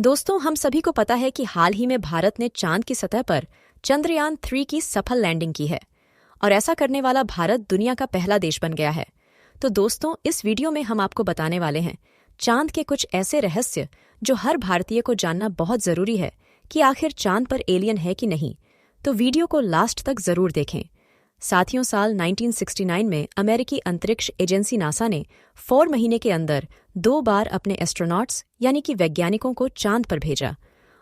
दोस्तों, हम सभी को पता है कि हाल ही में भारत ने चांद की सतह पर चंद्रयान-3 की सफल लैंडिंग की है और ऐसा करने वाला भारत दुनिया का पहला देश बन गया है। तो दोस्तों, इस वीडियो में हम आपको बताने वाले हैं चांद के कुछ ऐसे रहस्य जो हर भारतीय को जानना बहुत जरूरी है कि आखिर चांद पर एलियन है कि नहीं। तो वीडियो को लास्ट तक जरूर देखें। साथियों, साल 1969 में अमेरिकी अंतरिक्ष एजेंसी नासा ने 4 महीने के अंदर 2 बार अपने एस्ट्रोनॉट्स यानी कि वैज्ञानिकों को चांद पर भेजा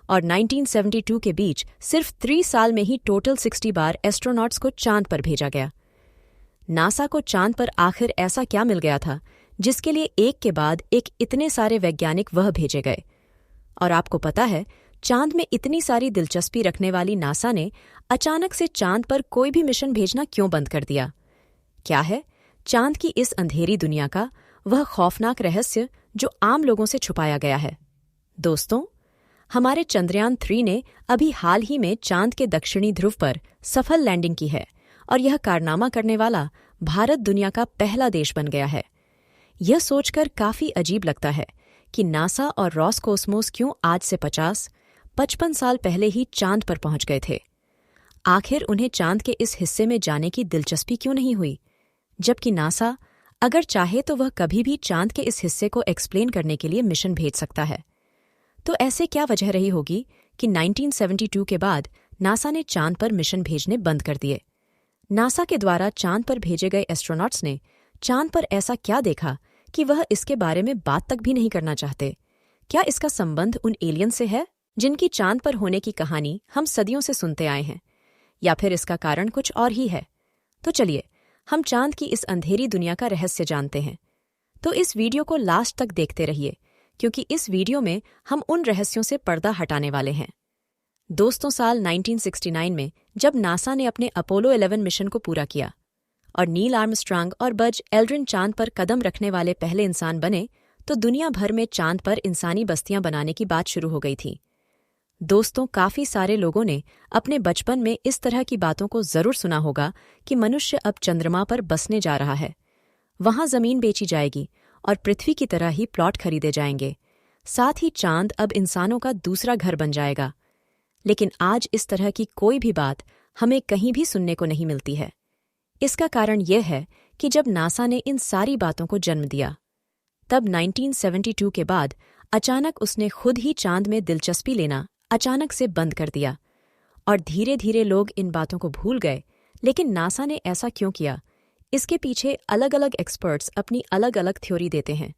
और 1972 के बीच सिर्फ 3 साल में ही टोटल 60 बार एस्ट्रोनॉट्स को चांद पर भेजा गया। नासा को चांद पर आखिर ऐसा क्या मिल गया था जिसके लिए एक के बाद एक इतने सारे वैज्ञानिक वह भेजे गए। और आपको पता है, चांद में इतनी सारी दिलचस्पी रखने वाली नासा ने अचानक से चांद पर कोई भी मिशन भेजना क्यों बंद कर दिया? क्या है चांद की इस अंधेरी दुनिया का वह खौफनाक रहस्य जो आम लोगों से छुपाया गया है? दोस्तों, हमारे चंद्रयान-3 ने अभी हाल ही में चांद के दक्षिणी ध्रुव पर सफल लैंडिंग की है और यह कारनामा करने वाला भारत दुनिया का पहला देश बन गया है। यह सोचकर काफी अजीब लगता है कि नासा और रॉसकॉस्मोस क्यों आज से 50-55 साल पहले ही चांद पर पहुंच गए थे। आखिर उन्हें चांद के इस हिस्से में जाने की दिलचस्पी क्यों नहीं हुई, जबकि नासा अगर चाहे तो वह कभी भी चांद के इस हिस्से को एक्सप्लेन करने के लिए मिशन भेज सकता है। तो ऐसे क्या वजह रही होगी कि 1972 के बाद नासा ने चांद पर मिशन भेजने बंद कर दिए? नासा के द्वारा चांद पर भेजे गए एस्ट्रोनॉट्स ने चांद पर ऐसा क्या देखा कि वह इसके बारे में बात तक भी नहीं करना चाहते? क्या इसका संबंध उन एलियन से है जिनकी चांद पर होने की कहानी हम सदियों से सुनते आए हैं, या फिर इसका कारण कुछ और ही है? तो चलिए हम चांद की इस अंधेरी दुनिया का रहस्य जानते हैं। तो इस वीडियो को लास्ट तक देखते रहिए, क्योंकि इस वीडियो में हम उन रहस्यों से पर्दा हटाने वाले हैं। दोस्तों, साल 1969 में जब नासा ने अपने अपोलो 11 मिशन को पूरा किया और नील आर्मस्ट्रांग और बज एल्ड्रिन चांद पर कदम रखने वाले पहले इंसान बने, तो दुनिया भर में चांद पर इंसानी बस्तियां बनाने की बात शुरू हो गई थी। दोस्तों, काफी सारे लोगों ने अपने बचपन में इस तरह की बातों को जरूर सुना होगा कि मनुष्य अब चंद्रमा पर बसने जा रहा है, वहां जमीन बेची जाएगी और पृथ्वी की तरह ही प्लॉट खरीदे जाएंगे, साथ ही चांद अब इंसानों का दूसरा घर बन जाएगा। लेकिन आज इस तरह की कोई भी बात हमें कहीं भी सुनने को नहीं मिलती है। इसका कारण यह है कि जब नासा ने इन सारी बातों को जन्म दिया, तब 1972 के बाद अचानक उसने खुद ही चांद में दिलचस्पी लेना अचानक से बंद कर दिया और धीरे धीरे लोग इन बातों को भूल गए। लेकिन नासा ने ऐसा क्यों किया? इसके पीछे अलग अलग एक्सपर्ट्स अपनी अलग अलग थ्योरी देते हैं।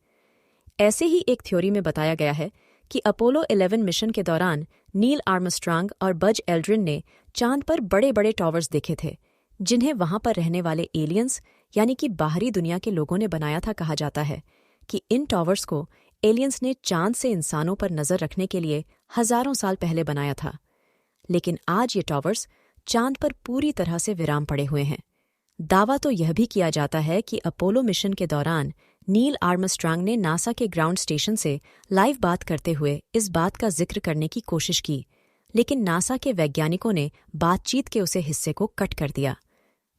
ऐसे ही एक थ्योरी में बताया गया है कि अपोलो 11 मिशन के दौरान नील आर्मस्ट्रांग और बज एल्ड्रिन ने चांद पर बड़े बड़े टॉवर्स देखे थे, जिन्हें वहां पर रहने वाले एलियंस यानी कि बाहरी दुनिया के लोगों ने बनाया था। कहा जाता है कि इन टॉवर्स को एलियंस ने चांद से इंसानों पर नजर रखने के लिए हजारों साल पहले बनाया था। लेकिन आज ये टॉवर्स चांद पर पूरी तरह से विराम पड़े हुए हैं। दावा तो यह भी किया जाता है कि अपोलो मिशन के दौरान नील आर्मस्ट्रांग ने नासा के ग्राउंड स्टेशन से लाइव बात करते हुए इस बात का जिक्र करने की कोशिश की, लेकिन नासा के वैज्ञानिकों ने बातचीत के उसे हिस्से को कट कर दिया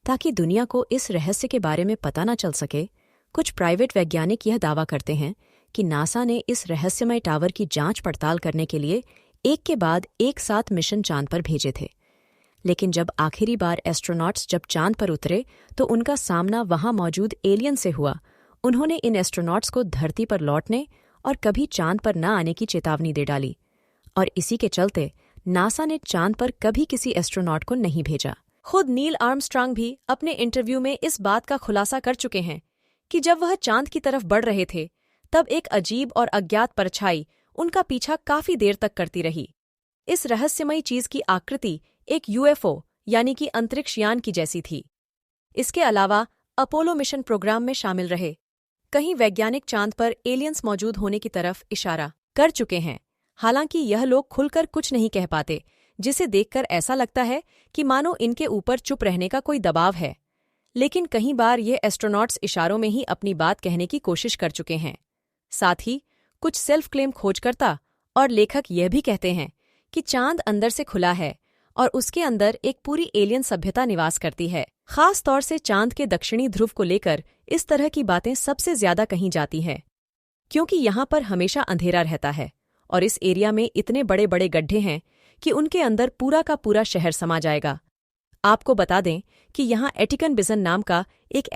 ताकि दुनिया को इस रहस्य के बारे में पता न चल सके। कुछ प्राइवेट वैज्ञानिक यह दावा करते हैं कि नासा ने इस रहस्यमय टावर की जांच पड़ताल करने के लिए एक के बाद एक साथ मिशन चांद पर भेजे थे। लेकिन जब आखिरी बार एस्ट्रोनॉट्स जब चांद पर उतरे तो उनका सामना वहां मौजूद एलियन से हुआ। उन्होंने इन एस्ट्रोनॉट्स को धरती पर लौटने और कभी चांद पर न आने की चेतावनी दे डाली और इसी के चलते नासा ने चांद पर कभी किसी एस्ट्रोनॉट को नहीं भेजा। खुद नील आर्मस्ट्रांग भी अपने इंटरव्यू में इस बात का खुलासा कर चुके हैं कि जब वह चांद की तरफ बढ़ रहे थे, तब एक अजीब और अज्ञात परछाई उनका पीछा काफी देर तक करती रही। इस रहस्यमयी चीज की आकृति एक यूएफओ यानी कि अंतरिक्ष यान की जैसी थी। इसके अलावा अपोलो मिशन प्रोग्राम में शामिल रहे कई वैज्ञानिक चांद पर एलियंस मौजूद होने की तरफ इशारा कर चुके हैं। हालांकि यह लोग खुलकर कुछ नहीं कह पाते, जिसे देखकर ऐसा लगता है कि मानो इनके ऊपर चुप रहने का कोई दबाव है। लेकिन कई बार ये एस्ट्रोनॉट्स इशारों में ही अपनी बात कहने की कोशिश कर चुके हैं। साथ ही कुछ सेल्फ क्लेम खोजकर्ता और लेखक यह भी कहते हैं कि चांद अंदर से खुला है और उसके अंदर एक पूरी एलियन सभ्यता निवास करती है। खास तौर से चांद के दक्षिणी ध्रुव को लेकर इस तरह की बातें सबसे ज्यादा कही जाती हैं, क्योंकि यहाँ पर हमेशा अंधेरा रहता है और इस एरिया में इतने बड़े बड़े गड्ढे हैं कि उनके अंदर पूरा का पूरा शहर समा जाएगा। आपको बता दें कि यहाँ एटिकन बिजन नाम का एक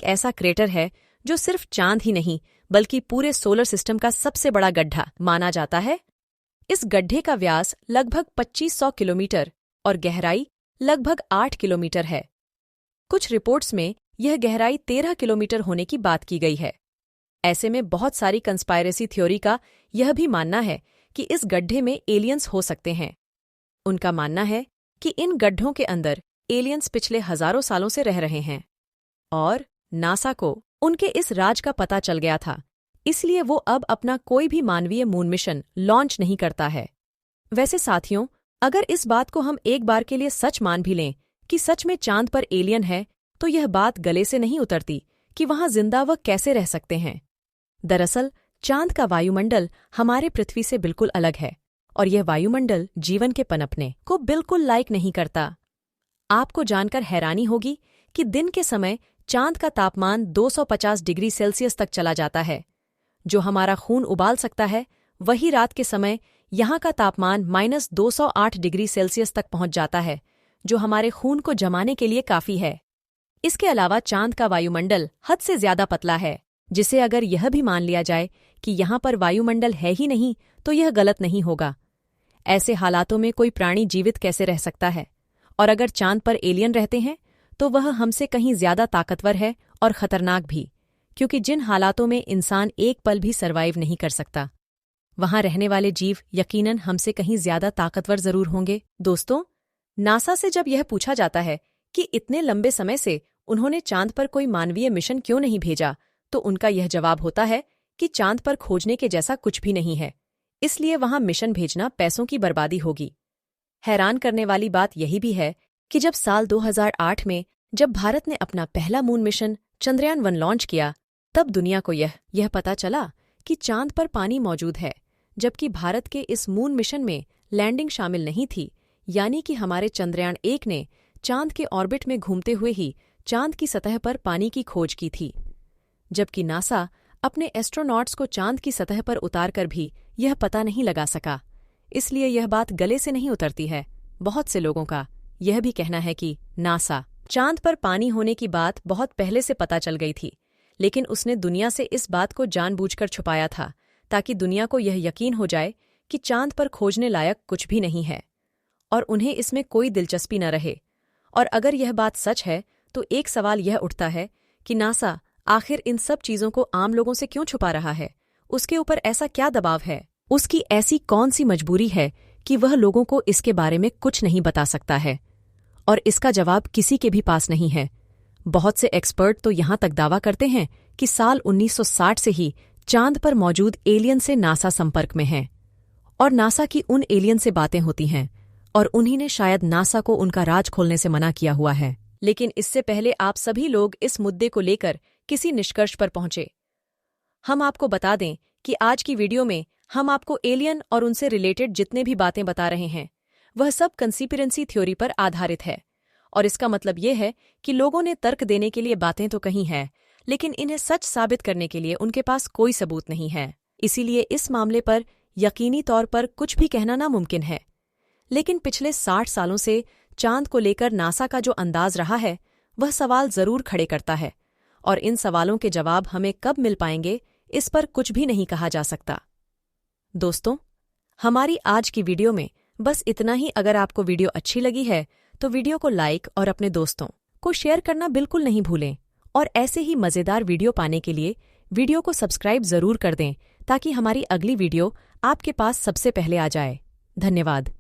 ऐसा क्रेटर है जो सिर्फ चांद ही नहीं बल्कि पूरे सोलर सिस्टम का सबसे बड़ा गड्ढा माना जाता है। इस गड्ढे का व्यास लगभग 2500 किलोमीटर और गहराई लगभग 8 किलोमीटर है। कुछ रिपोर्ट्स में यह गहराई 13 किलोमीटर होने की बात की गई है। ऐसे में बहुत सारी कंस्पायरेसी थ्योरी का यह भी मानना है कि इस गड्ढे में एलियंस हो सकते हैं। उनका मानना है कि इन गड्ढों के अंदर एलियंस पिछले हजारों सालों से रह रहे हैं और नासा को उनके इस राज का पता चल गया था, इसलिए वो अब अपना कोई भी मानवीय मून मिशन लॉन्च नहीं करता है। वैसे साथियों, अगर इस बात को हम एक बार के लिए सच मान भी लें कि सच में चांद पर एलियन है, तो यह बात गले से नहीं उतरती कि वहां जिंदा व कैसे रह सकते हैं। दरअसल चांद का वायुमंडल हमारे पृथ्वी से बिल्कुल अलग है और यह वायुमंडल जीवन के पनपने को बिल्कुल लायक नहीं करता। आपको जानकर हैरानी होगी कि दिन के समय चांद का तापमान 250 डिग्री सेल्सियस तक चला जाता है। जो हमारा खून उबाल सकता है, वही रात के समय यहाँ का तापमान -208 डिग्री सेल्सियस तक पहुंच जाता है, जो हमारे खून को जमाने के लिए काफी है। इसके अलावा चांद का वायुमंडल हद से ज्यादा पतला है, जिसे अगर यह भी मान लिया जाए कि यहाँ पर वायुमंडल है ही नहीं, तो यह गलत नहीं होगा। ऐसे हालातों में कोई प्राणी जीवित कैसे रह सकता है? और अगर चांद पर एलियन रहते हैं, तो वह हमसे कहीं ज्यादा ताकतवर है और खतरनाक भी, क्योंकि जिन हालातों में इंसान एक पल भी सर्वाइव नहीं कर सकता, वहां रहने वाले जीव यकीनन हमसे कहीं ज्यादा ताकतवर जरूर होंगे। दोस्तों, नासा से जब यह पूछा जाता है कि इतने लंबे समय से उन्होंने चांद पर कोई मानवीय मिशन क्यों नहीं भेजा, तो उनका यह जवाब होता है कि चांद पर खोजने के जैसा कुछ भी नहीं है, इसलिए वहां मिशन भेजना पैसों की बर्बादी होगी। हैरान करने वाली बात यही भी है कि जब साल 2008 में जब भारत ने अपना पहला मून मिशन चंद्रयान-1 लॉन्च किया, तब दुनिया को यह पता चला कि चांद पर पानी मौजूद है, जबकि भारत के इस मून मिशन में लैंडिंग शामिल नहीं थी। यानी कि हमारे चंद्रयान-1 ने चांद के ऑर्बिट में घूमते हुए ही चांद की सतह पर पानी की खोज की थी, जबकि नासा अपने एस्ट्रोनॉट्स को चांद की सतह पर उतारकर भी यह पता नहीं लगा सका। इसलिए यह बात गले से नहीं उतरती है। बहुत से लोगों का यह भी कहना है कि नासा चांद पर पानी होने की बात बहुत पहले से पता चल गई थी, लेकिन उसने दुनिया से इस बात को जानबूझकर छुपाया था, ताकि दुनिया को यह यकीन हो जाए कि चांद पर खोजने लायक कुछ भी नहीं है और उन्हें इसमें कोई दिलचस्पी न रहे। और अगर यह बात सच है, तो एक सवाल यह उठता है कि नासा आखिर इन सब चीजों को आम लोगों से क्यों छुपा रहा है? उसके ऊपर ऐसा क्या दबाव है? उसकी ऐसी कौन सी मजबूरी है कि वह लोगों को इसके बारे में कुछ नहीं बता सकता है? और इसका जवाब किसी के भी पास नहीं है। बहुत से एक्सपर्ट तो यहाँ तक दावा करते हैं कि साल 1960 से ही चांद पर मौजूद एलियन से नासा संपर्क में है और नासा की उन एलियन से बातें होती हैं और उन्हीं ने शायद नासा को उनका राज खोलने से मना किया हुआ है। लेकिन इससे पहले आप सभी लोग इस मुद्दे को लेकर किसी निष्कर्ष पर पहुंचे। हम आपको बता दें कि आज की वीडियो में हम आपको एलियन और उनसे रिलेटेड जितने भी बातें बता रहे हैं, वह सब कंस्पिरेसी थ्योरी पर आधारित है। और इसका मतलब ये है कि लोगों ने तर्क देने के लिए बातें तो कही हैं, लेकिन इन्हें सच साबित करने के लिए उनके पास कोई सबूत नहीं है। इसीलिए इस मामले पर यकीनी तौर पर कुछ भी कहना नामुमकिन है। लेकिन पिछले 60 सालों से चांद को लेकर नासा का जो अंदाज रहा है, वह सवाल जरूर खड़े करता है, और इन सवालों के जवाब हमें कब मिल पाएंगे, इस पर कुछ भी नहीं कहा जा सकता। दोस्तों, हमारी आज की वीडियो में बस इतना ही। अगर आपको वीडियो अच्छी लगी है तो वीडियो को लाइक और अपने दोस्तों को शेयर करना बिल्कुल नहीं भूलें। और ऐसे ही मज़ेदार वीडियो पाने के लिए वीडियो को सब्सक्राइब जरूर कर दें, ताकि हमारी अगली वीडियो आपके पास सबसे पहले आ जाए। धन्यवाद।